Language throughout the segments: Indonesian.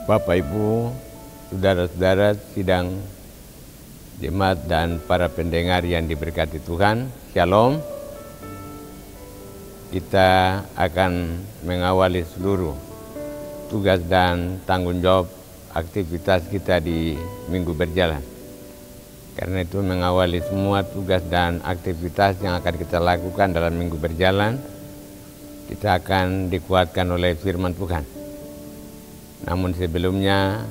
Bapak, Ibu, saudara-saudara sidang jemaat dan para pendengar yang diberkati Tuhan, Shalom. Kita akan mengawali seluruh tugas dan tanggung jawab aktivitas kita di minggu berjalan. Karena itu mengawali semua tugas dan aktivitas yang akan kita lakukan dalam minggu berjalan, kita akan dikuatkan oleh firman Tuhan. Namun sebelumnya,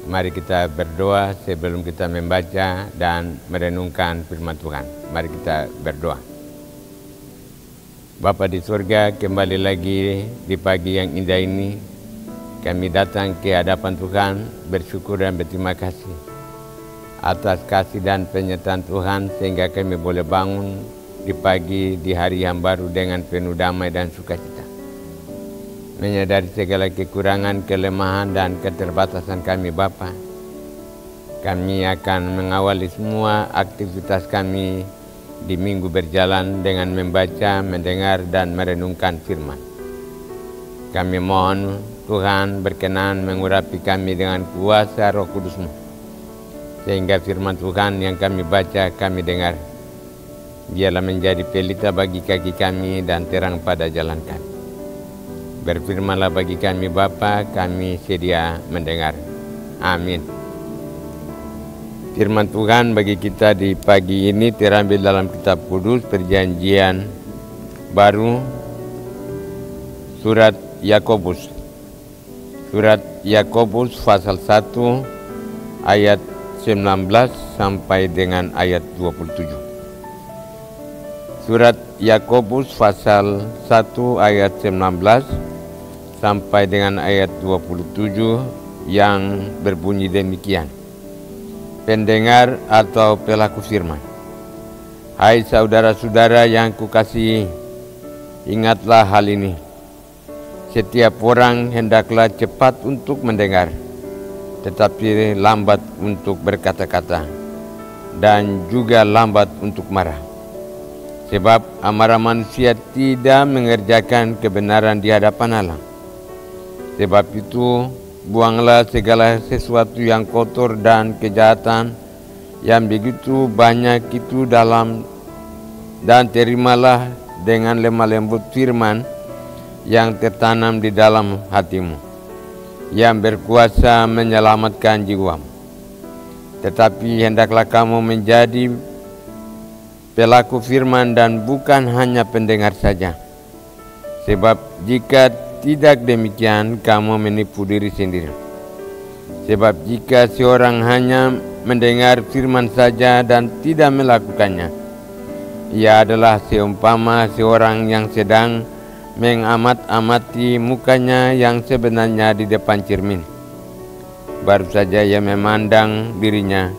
mari kita berdoa sebelum kita membaca dan merenungkan firman Tuhan. Mari kita berdoa. Bapa di surga, kembali lagi di pagi yang indah ini, kami datang ke hadapan Tuhan, bersyukur dan berterima kasih atas kasih dan penyertaan Tuhan, sehingga kami boleh bangun di pagi di hari yang baru dengan penuh damai dan sukacita. Menyadari segala kekurangan, kelemahan, dan keterbatasan kami Bapa, kami akan mengawali semua aktivitas kami di minggu berjalan dengan membaca, mendengar, dan merenungkan firman. Kami mohon Tuhan berkenan mengurapi kami dengan kuasa Roh Kudus-Mu, sehingga firman Tuhan yang kami baca, kami dengar, biarlah menjadi pelita bagi kaki kami dan terang pada jalan kami. Berfirmanlah bagi kami Bapa, kami sedia mendengar. Amin. Firman Tuhan bagi kita di pagi ini terambil dalam kitab kudus Perjanjian Baru, surat Yakobus. Surat Yakobus pasal 1 ayat 19 sampai dengan ayat 27. Surat Yakobus pasal 1 ayat 19 sampai dengan ayat 27 yang berbunyi demikian. Pendengar atau pelaku firman. Hai saudara-saudara yang kukasihi, ingatlah hal ini. Setiap orang hendaklah cepat untuk mendengar, tetapi lambat untuk berkata-kata, dan juga lambat untuk marah. Sebab amarah manusia tidak mengerjakan kebenaran di hadapan Allah. Sebab itu, buanglah segala sesuatu yang kotor dan kejahatan yang begitu banyak itu dalam, dan terimalah dengan lemah lembut firman yang tertanam di dalam hatimu, yang berkuasa menyelamatkan jiwamu. Tetapi hendaklah kamu menjadi pelaku firman dan bukan hanya pendengar saja. Sebab jika tidak demikian, kamu menipu diri sendiri. Sebab jika seorang hanya mendengar firman saja dan tidak melakukannya, ia adalah seumpama seorang yang sedang mengamat-amati mukanya yang sebenarnya di depan cermin. Baru saja ia memandang dirinya,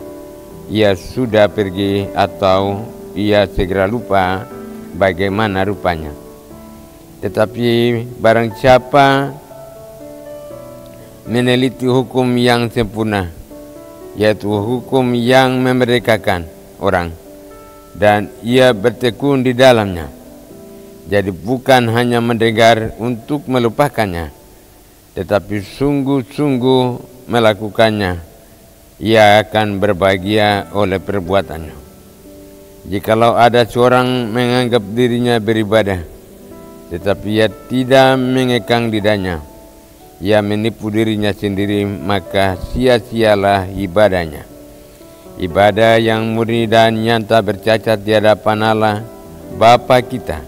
ia sudah pergi atau ia segera lupa bagaimana rupanya. Tetapi barang siapa meneliti hukum yang sempurna, yaitu hukum yang memerdekakan orang, dan ia bertekun di dalamnya, jadi bukan hanya mendengar untuk melupakannya, tetapi sungguh-sungguh melakukannya, ia akan berbahagia oleh perbuatannya. Jikalau ada seorang menganggap dirinya beribadah, tetapi ia tidak mengekang lidahnya, ia menipu dirinya sendiri, maka sia-sialah ibadahnya. Ibadah yang murni dan nyata bercacat di hadapan Allah Bapa kita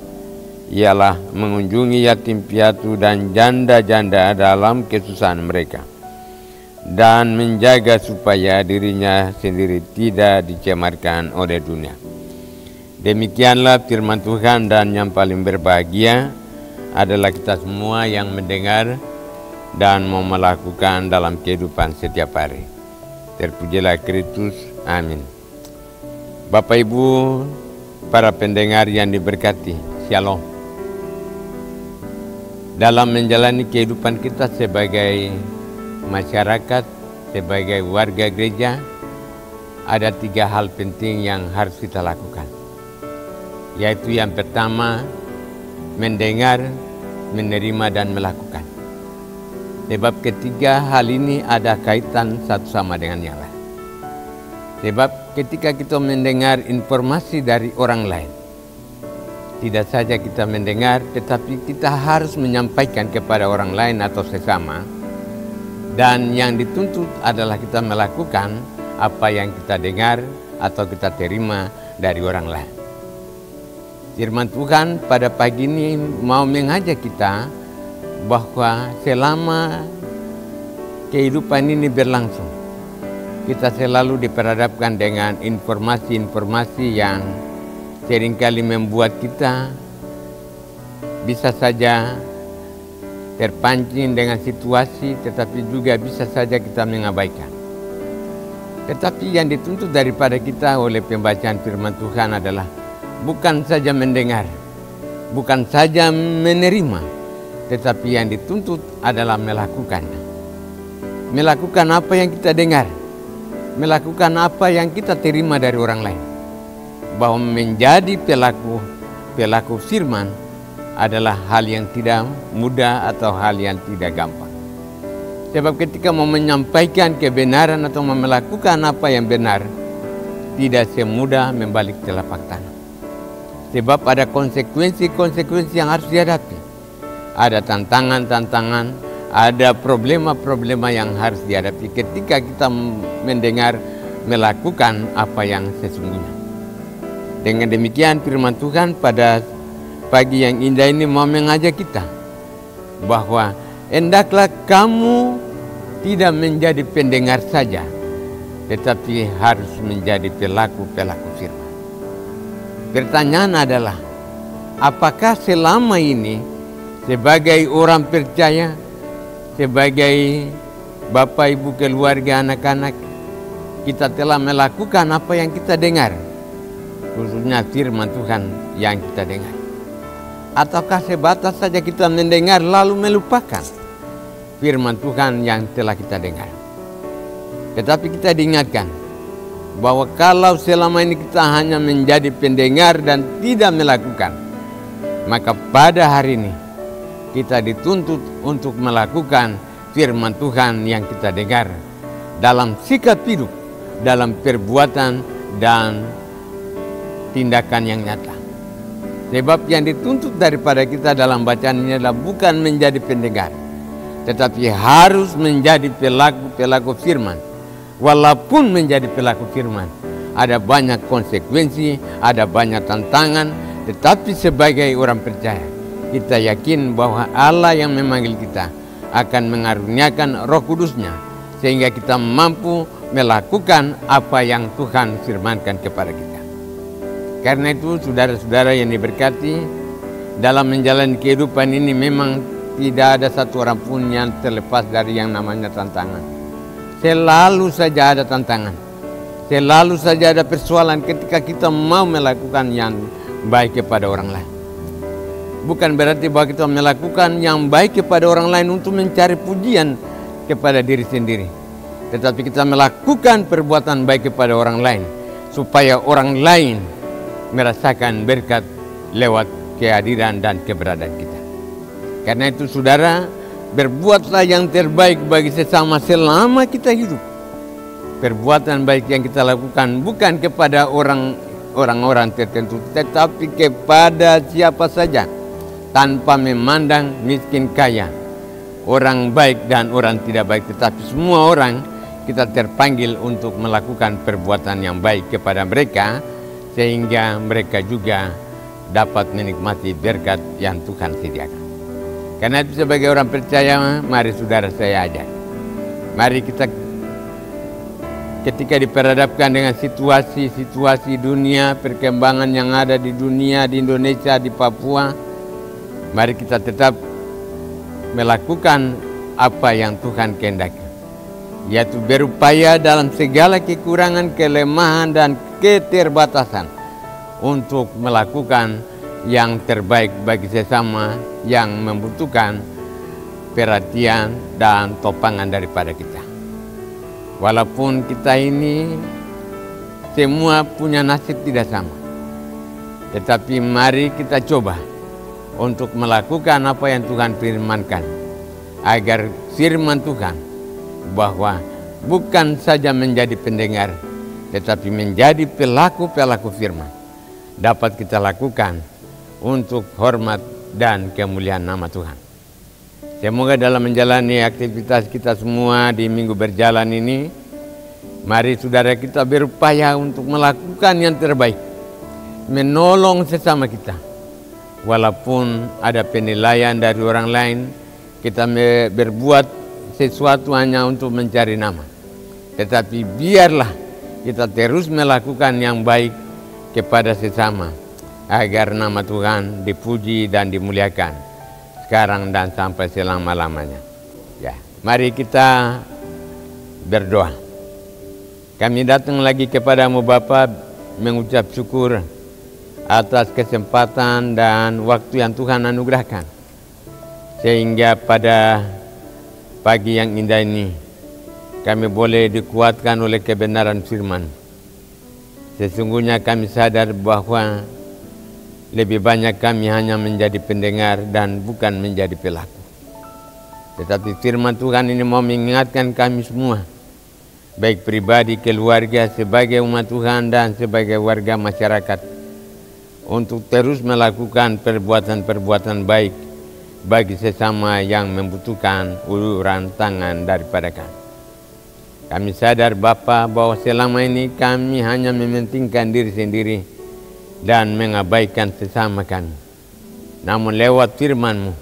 ialah mengunjungi yatim piatu dan janda-janda dalam kesusahan mereka, dan menjaga supaya dirinya sendiri tidak dicemarkan oleh dunia. Demikianlah firman Tuhan, dan yang paling berbahagia adalah kita semua yang mendengar dan mau melakukan dalam kehidupan setiap hari. Terpujilah Kristus. Amin. Bapak Ibu, para pendengar yang diberkati, Shalom. Dalam menjalani kehidupan kita sebagai masyarakat, sebagai warga gereja, ada 3 hal penting yang harus kita lakukan. Yaitu yang pertama, mendengar, menerima, dan melakukan. Sebab ketiga hal ini ada kaitan satu sama dengan yang lain. Sebab ketika kita mendengar informasi dari orang lain, tidak saja kita mendengar, tetapi kita harus menyampaikan kepada orang lain atau sesama. Dan yang dituntut adalah kita melakukan apa yang kita dengar atau kita terima dari orang lain. Firman Tuhan pada pagi ini mau mengajak kita bahwa selama kehidupan ini berlangsung, kita selalu diperhadapkan dengan informasi-informasi yang seringkali membuat kita bisa saja terpancing dengan situasi, tetapi juga bisa saja kita mengabaikan. Tetapi yang dituntut daripada kita oleh pembacaan firman Tuhan adalah bukan saja mendengar, bukan saja menerima, tetapi yang dituntut adalah melakukannya. Melakukan apa yang kita dengar, melakukan apa yang kita terima dari orang lain. Bahwa menjadi pelaku firman adalah hal yang tidak mudah atau hal yang tidak gampang. Sebab ketika mau menyampaikan kebenaran atau mau melakukan apa yang benar, tidak semudah membalik telapak tangan. Sebab ada konsekuensi-konsekuensi yang harus dihadapi. Ada tantangan-tantangan, ada problema-problema yang harus dihadapi ketika kita mendengar melakukan apa yang sesungguhnya. Dengan demikian firman Tuhan pada pagi yang indah ini mau mengajak kita bahwa hendaklah kamu tidak menjadi pendengar saja, tetapi harus menjadi pelaku-pelaku firman. Pertanyaan adalah, apakah selama ini sebagai orang percaya, sebagai bapak ibu keluarga anak-anak, kita telah melakukan apa yang kita dengar, khususnya firman Tuhan yang kita dengar? Ataukah sebatas saja kita mendengar lalu melupakan firman Tuhan yang telah kita dengar? Tetapi kita diingatkan bahwa kalau selama ini kita hanya menjadi pendengar dan tidak melakukan, maka pada hari ini kita dituntut untuk melakukan firman Tuhan yang kita dengar dalam sikap hidup, dalam perbuatan dan tindakan yang nyata. Sebab yang dituntut daripada kita dalam bacaan ini adalah bukan menjadi pendengar, tetapi harus menjadi pelaku-pelaku firman. Walaupun menjadi pelaku firman, ada banyak konsekuensi, ada banyak tantangan, tetapi sebagai orang percaya, kita yakin bahwa Allah yang memanggil kita akan mengaruniakan Roh Kudus-Nya, sehingga kita mampu melakukan apa yang Tuhan firmankan kepada kita. Karena itu saudara-saudara yang diberkati, dalam menjalani kehidupan ini memang tidak ada satu orang pun yang terlepas dari yang namanya tantangan. Selalu saja ada tantangan, selalu saja ada persoalan ketika kita mau melakukan yang baik kepada orang lain. Bukan berarti bahwa kita melakukan yang baik kepada orang lain untuk mencari pujian kepada diri sendiri, tetapi kita melakukan perbuatan baik kepada orang lain supaya orang lain merasakan berkat lewat kehadiran dan keberadaan kita. Karena itu saudara, berbuatlah yang terbaik bagi sesama selama kita hidup. Perbuatan baik yang kita lakukan bukan kepada orang-orang tertentu, tetapi kepada siapa saja, tanpa memandang miskin kaya, orang baik dan orang tidak baik, tetapi semua orang kita terpanggil untuk melakukan perbuatan yang baik kepada mereka, sehingga mereka juga dapat menikmati berkat yang Tuhan sediakan. Karena itu sebagai orang percaya, mari saudara saya ajak, mari kita ketika diperhadapkan dengan situasi dunia, perkembangan yang ada di dunia, di Indonesia, di Papua, mari kita tetap melakukan apa yang Tuhan kehendaki, yaitu berupaya dalam segala kekurangan, kelemahan dan keterbatasan untuk melakukan yang terbaik bagi sesama yang membutuhkan perhatian dan topangan daripada kita. Walaupun kita ini semua punya nasib tidak sama, tetapi mari kita coba untuk melakukan apa yang Tuhan firmankan, agar firman Tuhan bahwa bukan saja menjadi pendengar, tetapi menjadi pelaku-pelaku firman dapat kita lakukan untuk hormat dan kemuliaan nama Tuhan. Semoga dalam menjalani aktivitas kita semua di minggu berjalan ini, mari saudara kita berupaya untuk melakukan yang terbaik, menolong sesama kita. Walaupun ada penilaian dari orang lain, kita berbuat sesuatu hanya untuk mencari nama. Tetapi biarlah kita terus melakukan yang baik kepada sesama, agar nama Tuhan dipuji dan dimuliakan sekarang dan sampai selama-lamanya. Ya, mari kita berdoa. Kami datang lagi kepadamu Bapa, mengucap syukur atas kesempatan dan waktu yang Tuhan anugerahkan, sehingga pada pagi yang indah ini kami boleh dikuatkan oleh kebenaran firman. Sesungguhnya kami sadar bahwa lebih banyak kami hanya menjadi pendengar dan bukan menjadi pelaku. Tetapi firman Tuhan ini mau mengingatkan kami semua, baik pribadi, keluarga, sebagai umat Tuhan dan sebagai warga masyarakat, untuk terus melakukan perbuatan-perbuatan baik bagi sesama yang membutuhkan uluran tangan daripada kami. Kami sadar Bapa bahwa selama ini kami hanya mementingkan diri sendiri dan mengabaikan sesama kami. Namun lewat firman-Mu,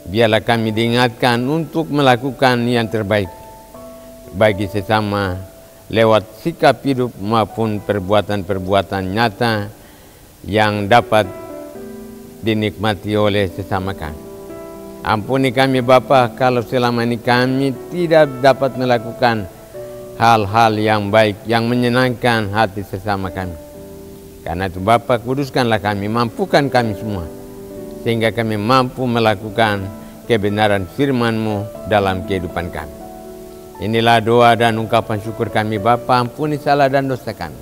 biarlah kami diingatkan untuk melakukan yang terbaik bagi sesama lewat sikap hidup maupun perbuatan-perbuatan nyata yang dapat dinikmati oleh sesama kami. Ampuni kami Bapa kalau selama ini kami tidak dapat melakukan hal-hal yang baik yang menyenangkan hati sesama kami. Karena itu Bapa, kuduskanlah kami, mampukan kami semua, sehingga kami mampu melakukan kebenaran firman-Mu dalam kehidupan kami. Inilah doa dan ungkapan syukur kami Bapa, ampuni salah dan dosa kami,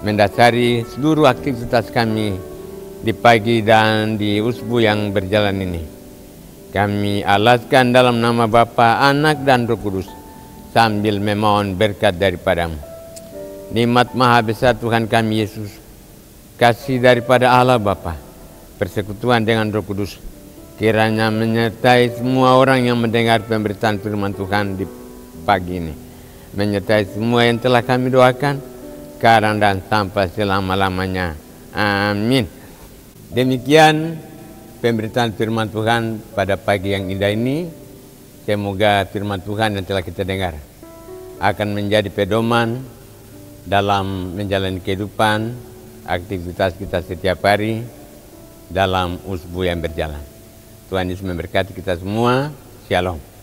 mendasari seluruh aktivitas kami di pagi dan di usbu yang berjalan ini. Kami alaskan dalam nama Bapa, Anak dan Roh Kudus, sambil memohon berkat daripada-Mu. Nikmat Maha Besar Tuhan kami Yesus, kasih daripada Allah Bapa, persekutuan dengan Roh Kudus, kiranya menyertai semua orang yang mendengar pemberitaan firman Tuhan di pagi ini, menyertai semua yang telah kami doakan sekarang dan sampai selama-lamanya. Amin. Demikian pemberitaan firman Tuhan pada pagi yang indah ini. Semoga firman Tuhan yang telah kita dengar akan menjadi pedoman dalam menjalani kehidupan, aktivitas kita setiap hari dalam usbu yang berjalan. Tuhan Yesus memberkati kita semua. Shalom.